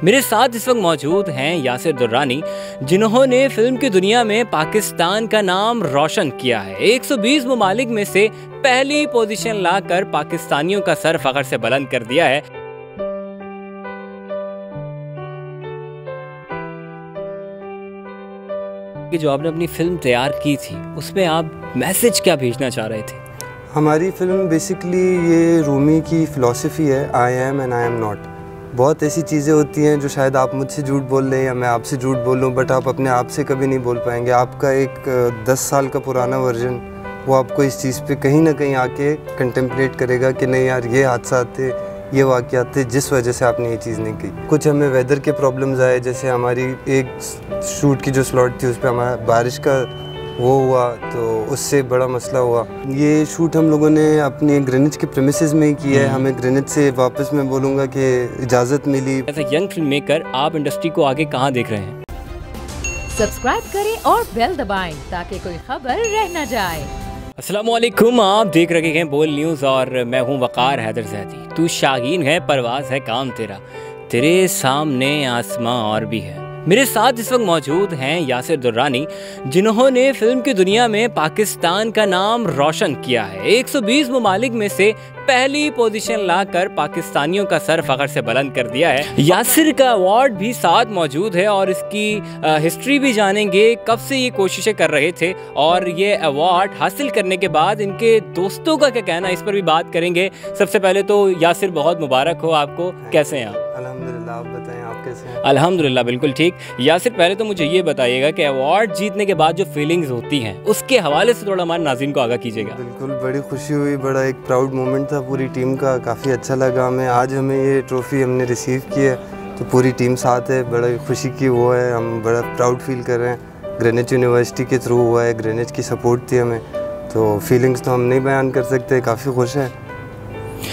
मेरे साथ इस वक्त मौजूद हैं यासिर दुर्रानी, जिन्होंने फिल्म की दुनिया में पाकिस्तान का नाम रोशन किया है। 120 ममालिक में से पहली पोजीशन लाकर पाकिस्तानियों का सर फख्र से बुलंद कर दिया है। कि जो आपने अपनी फिल्म तैयार की थी उसमें आप मैसेज क्या भेजना चाह रहे थे? हमारी फिल्म बेसिकली ये रूमी की फ़िलॉसफी है, I am and I am not. बहुत ऐसी चीज़ें होती हैं जो शायद आप मुझसे झूठ बोल रहे हैं या मैं आपसे झूठ बोल रहा हूँ, बट आप अपने आप से कभी नहीं बोल पाएंगे। आपका एक 10 साल का पुराना वर्जन वो आपको इस चीज़ पे कहीं ना कहीं आके कंटेम्पलेट करेगा कि नहीं यार, ये हादसा थे, ये वाक़यात थे जिस वजह से आपने ये चीज़ नहीं की। कुछ हमें वेदर के प्रॉब्लम्स आए, जैसे हमारी एक शूट की जो स्लॉट थी उस पर हमारा बारिश का वो हुआ, तो उससे बड़ा मसला हुआ। ये शूट हम लोगों ने अपनी ग्रीनिच के प्रेमिसेस में ही किया है। हमें ग्रीनिच से वापस मैं बोलूँगा कि इजाज़त मिली। As a young film maker आप इंडस्ट्री को आगे कहाँ देख रहे हैं? सब्सक्राइब करें और बेल दबाएं ताकि कोई खबर रह न जाए। अस्सलामुअलैकुम, आप देख रहे हैं बोल न्यूज़ और मैं हूँ वक़ार हैदर ज़ैदी। तू शाहीन है, परवाज़ है काम तेरा, तेरे सामने आसमां और भी है। मेरे साथ इस वक्त मौजूद हैं यासिर दुर्रानी, जिन्होंने फिल्म की दुनिया में पाकिस्तान का नाम रोशन किया है। 120 ममालिक में से पहली पोजीशन लाकर पाकिस्तानियों का सर फख्र से बुलंद कर दिया है। यासिर का अवार्ड भी साथ मौजूद है और इसकी हिस्ट्री भी जानेंगे, कब से ये कोशिशें कर रहे थे और ये अवार्ड हासिल करने के बाद इनके दोस्तों का क्या कहना, इस पर भी बात करेंगे। सबसे पहले तो यासिर बहुत मुबारक हो आपको, कैसे हैं आप? अल्हम्दुलिल्लाह, आप बताएं आप कैसे हैं? अल्हम्दुलिल्लाह बिल्कुल ठीक। यासिर, पहले तो मुझे ये बताइएगा कि अवार्ड जीतने के बाद जो फीलिंग्स होती हैं उसके हवाले से थोड़ा हमारे नाज़रीन को आगाह कीजिएगा। बिल्कुल, बड़ी खुशी हुई, बड़ा एक प्राउड मोमेंट था पूरी टीम का। काफ़ी अच्छा लगा हमें, आज हमें ये ट्रॉफ़ी हमने रिसीव की है तो पूरी टीम साथ है, बड़ा खुशी की वो है। हम बड़ा प्राउड फील कर रहे हैं। ग्रीनिच यूनिवर्सिटी के थ्रू हुआ है, ग्रीनिच की सपोर्ट थी हमें, तो फीलिंग्स तो हम नहीं बयान कर सकते, काफ़ी खुश हैं।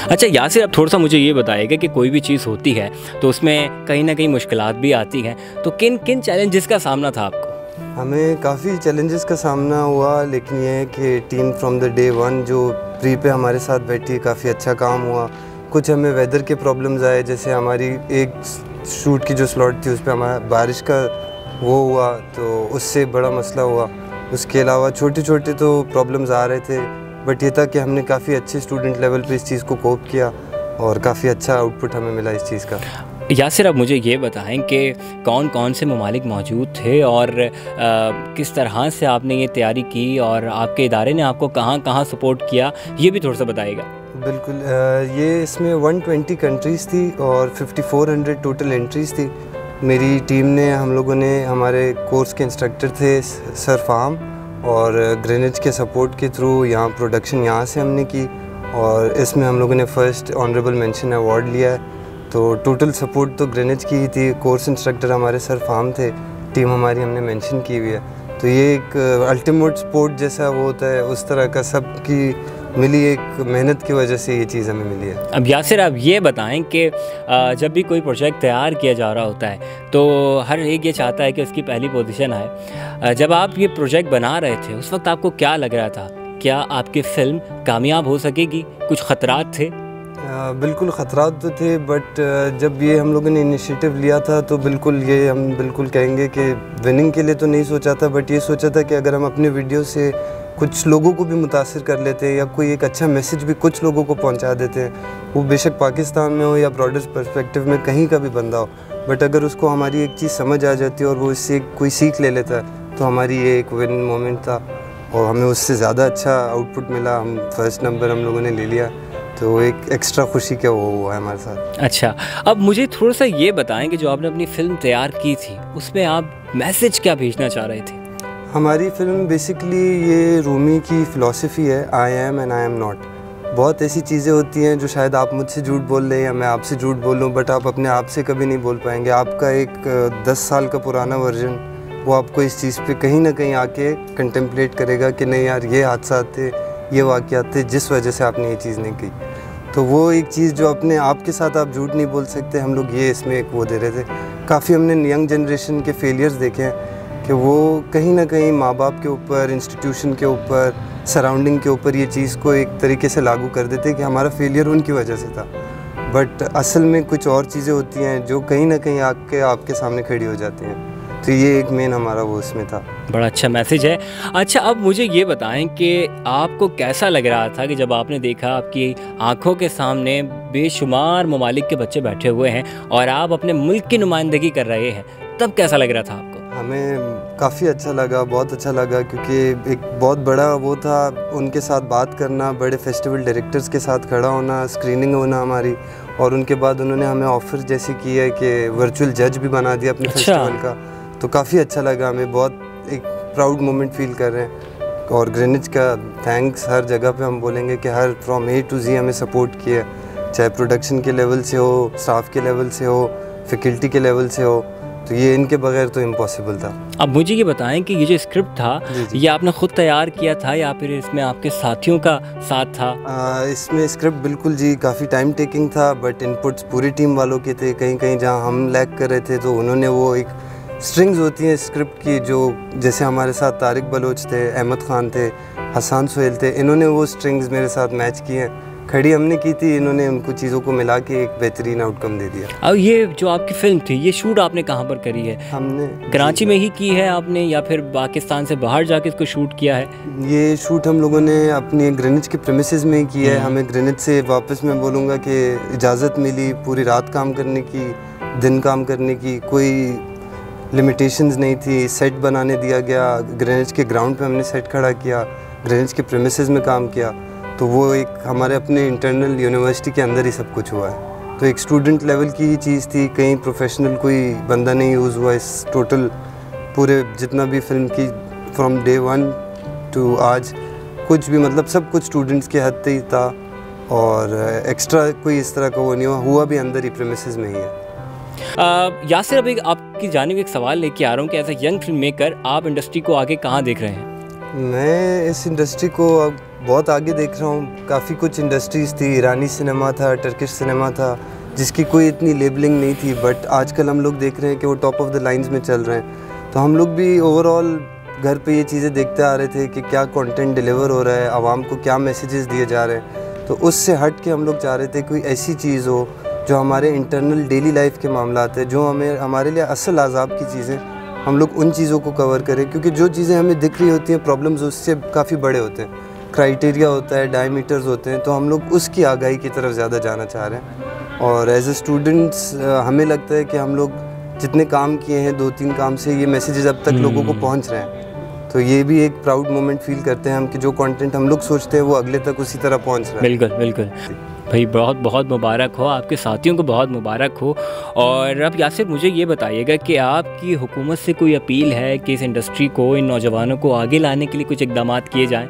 अच्छा यासिर, अब थोड़ा सा मुझे ये बताइएगा कि कोई भी चीज़ होती है तो उसमें कहीं ना कहीं मुश्किलात भी आती हैं, तो किन किन चैलेंजेस का सामना था आपको? हमें काफ़ी चैलेंजेस का सामना हुआ, लेकिन ये है कि team from the day one जो प्री पे हमारे साथ बैठी, काफ़ी अच्छा काम हुआ। कुछ हमें वेदर के प्रॉब्लम्स आए, जैसे हमारी एक शूट की जो स्लॉट थी उस पर हमारा बारिश का वो हुआ, तो उससे बड़ा मसला हुआ। उसके अलावा छोटे छोटे तो प्रॉब्लम्स आ रहे थे, बट ये था कि हमने काफ़ी अच्छे स्टूडेंट लेवल पे इस चीज़ को कोप किया और काफ़ी अच्छा आउटपुट हमें मिला इस चीज़ का। यासिर, अब मुझे ये बताएं कि कौन कौन से ममालिक मौजूद थे और किस तरह से आपने ये तैयारी की और आपके इदारे ने आपको कहाँ कहाँ सपोर्ट किया, ये भी थोड़ा सा बताइएगा। बिल्कुल, ये इसमें 120 कंट्रीज़ थी और 5400 टोटल एंट्रीज़ थी। मेरी टीम ने, हम लोगों ने, हमारे कोर्स के इंस्ट्रक्टर थे सर फाहम, और ग्रीनिच के सपोर्ट के थ्रू यहाँ प्रोडक्शन यहाँ से हमने की और इसमें हम लोगों ने फ़र्स्ट ऑनरेबल मेंशन अवार्ड लिया है। तो टोटल सपोर्ट तो ग्रीनिच की ही थी, कोर्स इंस्ट्रक्टर हमारे सर फार्म थे, टीम हमारी हमने मेंशन की हुई है। तो ये एक अल्टीमेट स्पोर्ट जैसा वो होता है, उस तरह का सब की मिली एक मेहनत की वजह से ये चीज़ हमें मिली है। अब यासिर, आप ये बताएं कि जब भी कोई प्रोजेक्ट तैयार किया जा रहा होता है तो हर एक ये चाहता है कि उसकी पहली पोजीशन आए। जब आप ये प्रोजेक्ट बना रहे थे उस वक्त आपको क्या लग रहा था? क्या आपकी फ़िल्म कामयाब हो सकेगी? कुछ ख़तरात थे? बिल्कुल ख़तरात तो थे, बट जब ये हम लोगों ने इनिशिएटिव लिया था तो बिल्कुल ये हम बिल्कुल कहेंगे कि विनिंग के लिए तो नहीं सोचा था, बट ये सोचा था कि अगर हम अपने वीडियो से कुछ लोगों को भी मुतासिर कर लेते हैं या कोई एक अच्छा मैसेज भी कुछ लोगों को पहुंचा देते हैं, वो बेशक पाकिस्तान में हो या ब्रॉडर पर्सपेक्टिव में कहीं का भी बंदा हो, बट अगर उसको हमारी एक चीज़ समझ आ जाती है और वो इससे कोई सीख ले लेता है, तो हमारी ये एक विन मोमेंट था और हमें उससे ज़्यादा अच्छा आउटपुट मिला। हम फर्स्ट नंबर हम लोगों ने ले लिया, तो एक एक्स्ट्रा खुशी का वो हुआ है हमारे साथ। अच्छा, अब मुझे थोड़ा सा ये बताएं कि जो आपने अपनी फ़िल्म तैयार की थी उसमें आप मैसेज क्या भेजना चाह रहे थे? हमारी फ़िल्म बेसिकली ये रूमी की फ़िलॉसफी है, I am and I am not. बहुत ऐसी चीज़ें होती हैं जो शायद आप मुझसे झूठ बोल रहे हैं या मैं आपसे झूठ बोल रहा हूँ, बट आप अपने आप से कभी नहीं बोल पाएंगे। आपका एक 10 साल का पुराना वर्जन वो आपको इस चीज़ पे कहीं ना कहीं आके कंटेम्पलेट करेगा कि नहीं यार, ये हादसा थे, ये वाक़यात थे जिस वजह से आपने ये चीज़ नहीं की। तो वो एक चीज़ जो अपने आप के साथ आप झूठ नहीं बोल सकते, हम लोग ये इसमें एक वो दे रहे थे। काफ़ी हमने यंग जनरेशन के फेलियर्स देखे हैं कि वो कहीं ना कहीं माँ बाप के ऊपर, इंस्टीट्यूशन के ऊपर, सराउंडिंग के ऊपर ये चीज़ को एक तरीके से लागू कर देते कि हमारा फेलियर उनकी वजह से था। बट असल में कुछ और चीज़ें होती हैं जो कहीं ना कहीं आके आपके सामने खड़ी हो जाती हैं। तो ये एक मेन हमारा वो उसमें था। बड़ा अच्छा मैसेज है। अच्छा, अब मुझे ये बताएं कि आपको कैसा लग रहा था कि जब आपने देखा आपकी आंखों के सामने बेशुमार ममालिक के बच्चे बैठे हुए हैं और आप अपने मुल्क की नुमाइंदगी कर रहे हैं, तब कैसा लग रहा था आपको? हमें काफ़ी अच्छा लगा, बहुत अच्छा लगा, क्योंकि एक बहुत बड़ा वो था उनके साथ बात करना, बड़े फेस्टिवल डायरेक्टर्स के साथ खड़ा होना, स्क्रीनिंग होना हमारी, और उनके बाद उन्होंने हमें ऑफ़र जैसे की है कि वर्चुअल जज भी बना दिया अपने फेस्टिवल का। तो काफ़ी अच्छा लगा हमें, बहुत एक प्राउड मोमेंट फील कर रहे हैं। और ग्रीनिच का थैंक्स हर जगह पे हम बोलेंगे कि her from A to Z हमें सपोर्ट किया, चाहे प्रोडक्शन के लेवल से हो, स्टाफ के लेवल से हो, फैकल्टी के लेवल से हो। तो ये इनके बगैर तो इम्पॉसिबल था। अब मुझे ये बताएं कि ये जो स्क्रिप्ट था ये आपने ख़ुद तैयार किया था या फिर इसमें आपके साथियों का साथ था? इसमें स्क्रिप्ट बिल्कुल जी काफ़ी टाइम टेकिंग था, बट इनपुट्स पूरी टीम वालों के थे। कहीं कहीं जहाँ हम लैग कर रहे थे तो उन्होंने वो एक स्ट्रिंग्स होती हैं स्क्रिप्ट की, जो जैसे हमारे साथ तारिक बलोच थे, अहमद ख़ान थे, हसन सुहेल थे, इन्होंने वो स्ट्रिंग्स मेरे साथ मैच किए हैं। खड़ी हमने की थी, इन्होंने उनको चीज़ों को मिला के एक बेहतरीन आउटकम दे दिया। अब ये जो आपकी फ़िल्म थी ये शूट आपने कहाँ पर करी है? हमने कराची में ही की है आपने या फिर पाकिस्तान से बाहर जाके इसको शूट किया है? ये शूट हम लोगों ने अपनी ग्रीनिच के प्रेमिसेस में ही किया है। हमें ग्रीनिच से वापस मैं बोलूँगा कि इजाज़त मिली पूरी रात काम करने की, दिन काम करने की, कोई लिमिटेशंस नहीं थी। सेट बनाने दिया गया, ग्रीनिच के ग्राउंड पे हमने सेट खड़ा किया, ग्रीनिच के प्रेमिसेस में काम किया। तो वो एक हमारे अपने इंटरनल यूनिवर्सिटी के अंदर ही सब कुछ हुआ है। तो एक स्टूडेंट लेवल की ही चीज़ थी, कहीं प्रोफेशनल कोई बंदा नहीं यूज़ हुआ इस टोटल पूरे जितना भी फिल्म की फ्रॉम डे 1 टू आज, कुछ भी मतलब सब कुछ स्टूडेंट्स के हद ही था और एक्स्ट्रा कोई इस तरह का वो नहीं हुआ भी अंदर ही प्रेमिसेस में ही है। यासिर, अभी आपकी जानिब एक सवाल लेके आ रहा हूँ कि as a young film maker आप इंडस्ट्री को आगे कहाँ देख रहे हैं? मैं इस इंडस्ट्री को अब बहुत आगे देख रहा हूँ। काफ़ी कुछ इंडस्ट्रीज़ थी, ईरानी सिनेमा था, टर्किश सिनेमा था, जिसकी कोई इतनी लेबलिंग नहीं थी, बट आजकल हम लोग देख रहे हैं कि वो टॉप ऑफ द लाइंस में चल रहे हैं। तो हम लोग भी ओवरऑल घर पे ये चीज़ें देखते आ रहे थे कि क्या कंटेंट डिलीवर हो रहा है, आवाम को क्या मैसेजेस दिए जा रहे हैं। तो उससे हट के हम लोग चाह रहे थे कोई ऐसी चीज़ हो जो हमारे इंटरनल डेली लाइफ के मामलात है, जो हमारे लिए असल आज़ाब की चीज़ें, हम लोग उन चीज़ों को कवर करें। क्योंकि जो चीज़ें हमें दिख रही होती हैं प्रॉब्लम्स उससे काफ़ी बड़े होते हैं, क्राइटेरिया होता है, डायमीटर्स होते हैं। तो हम लोग उसकी आगाही की तरफ ज़्यादा जाना चाह रहे हैं। और एज ए स्टूडेंट्स हमें लगता है कि हम लोग जितने काम किए हैं 2-3 काम से ये मैसेजेस अब तक लोगों को पहुंच रहे हैं। तो ये भी एक प्राउड मोमेंट फील करते हैं हम कि जो कंटेंट हम लोग सोचते हैं वो अगले तक उसी तरह पहुंच रहा है। बिल्कुल बिल्कुल भाई, बहुत बहुत मुबारक हो, आपके साथियों को बहुत मुबारक हो। और अब यासिर मुझे ये बताइएगा कि आपकी हुकूमत से कोई अपील है कि इस इंडस्ट्री को, इन नौजवानों को आगे लाने के लिए कुछ इकदाम किए जाएँ?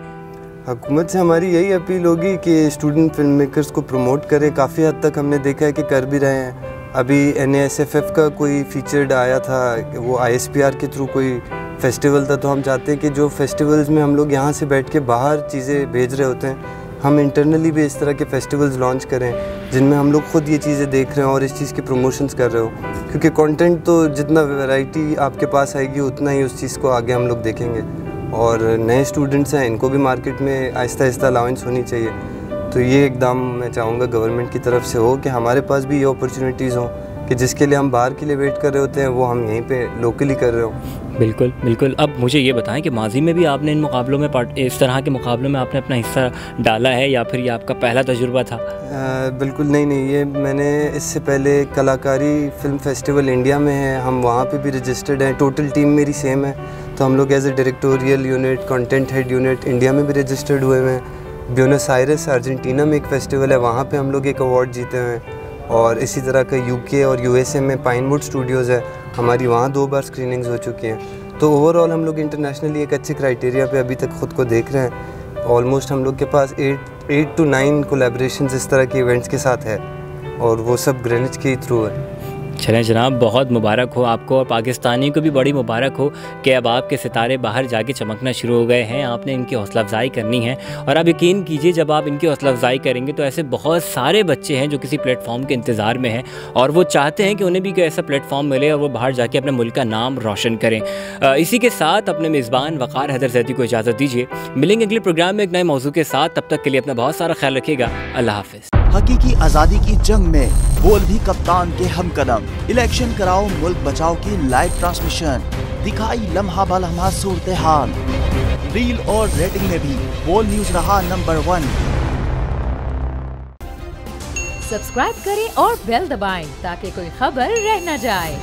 हुकूमत से हमारी यही अपील होगी कि स्टूडेंट फिल्म मेकर्स को प्रमोट करें। काफ़ी हद तक हमने देखा है कि कर भी रहे हैं। अभी NASFF का कोई फीचर्ड आया था, वो ISPR के थ्रू कोई फेस्टिवल था। तो हम चाहते हैं कि जो फेस्टिवल्स में हम लोग यहाँ से बैठ के बाहर चीज़ें भेज रहे होते हैं, हम इंटरनली भी इस तरह के फेस्टिवल्स लॉन्च करें जिनमें हम लोग खुद ये चीज़ें देख रहे हैं और इस चीज़ की प्रमोशंस कर रहे हो। क्योंकि कंटेंट तो जितना वैरायटी आपके पास आएगी उतना ही उस चीज़ को आगे हम लोग देखेंगे। और नए स्टूडेंट्स हैं, इनको भी मार्केट में आहिस्ता आहिस्ता अलाउंस होनी चाहिए। तो ये एकदम मैं चाहूँगा गवर्नमेंट की तरफ से हो कि हमारे पास भी ये अपॉर्चुनिटीज़ हों कि जिसके लिए हम बाहर के लिए वेट कर रहे होते हैं वो हम यहीं पे लोकली कर रहे हो। बिल्कुल बिल्कुल। अब मुझे ये बताएं कि माजी में भी आपने इन मुकाबलों में इस तरह के मुकाबलों में आपने अपना हिस्सा डाला है या फिर ये आपका पहला तजुर्बा था? बिल्कुल नहीं, ये मैंने इससे पहले कलाकारी फ़िल्म फेस्टिवल इंडिया में है, हम वहाँ पे भी रजिस्टर्ड हैं। टोटल टीम मेरी सेम है। तो हम लोग as a directorial unit, content head unit India में भी रजिस्टर्ड हुए हैं। ब्यूनस आयरेस अर्जेंटीना में एक फ़ेस्टिवल है, वहाँ पे हम लोग एक अवार्ड जीते हैं। और इसी तरह का UK और USA में पाइनवुड स्टूडियोज़ है, हमारी वहाँ 2 बार स्क्रीनिंग्स हो चुकी हैं। तो ओवरऑल हम लोग इंटरनेशनली एक अच्छे क्राइटेरिया पे अभी तक ख़ुद को देख रहे हैं। ऑलमोस्ट हम लोग के पास 8 to 9 कोलैबोरेशंस इस तरह के इवेंट्स के साथ है और वो सब ग्रीनिच के थ्रू है। चलें जनाब, बहुत मुबारक हो आपको और पाकिस्तानी को भी बड़ी मुबारक हो कि अब आपके सितारे बाहर जाके चमकना शुरू हो गए हैं। आपने इनकी हौसला अफजाई करनी है और आप यकीन कीजिए जब आप इनकी हौसला अफजाई करेंगे तो ऐसे बहुत सारे बच्चे हैं जो किसी प्लेटफॉर्म के इंतज़ार में हैं और वो चाहते हैं कि उन्हें भी कोई ऐसा प्लेटफॉर्म मिले और वो बाहर जाके अपने मुल्क का नाम रोशन करें। इसी के साथ अपने मेज़बान वक़ार हैदर ज़ैदी को इजाज़त दीजिए। मिलेंगे अगले प्रोग्राम में एक नए मौजू के साथ। तब तक के लिए अपना बहुत सारा ख्याल रखिएगा। अल्लाह हाफ़िज़। हकीकी आजादी की जंग में बोल भी कप्तान के हम कदम। इलेक्शन कराओ मुल्क बचाओ की लाइव ट्रांसमिशन, दिखाई लम्हा ब लम्हा सूरत हाल। रील और रेटिंग में भी बोल न्यूज रहा नंबर 1। सब्सक्राइब करें और बेल दबाएं ताकि कोई खबर रह न जाए।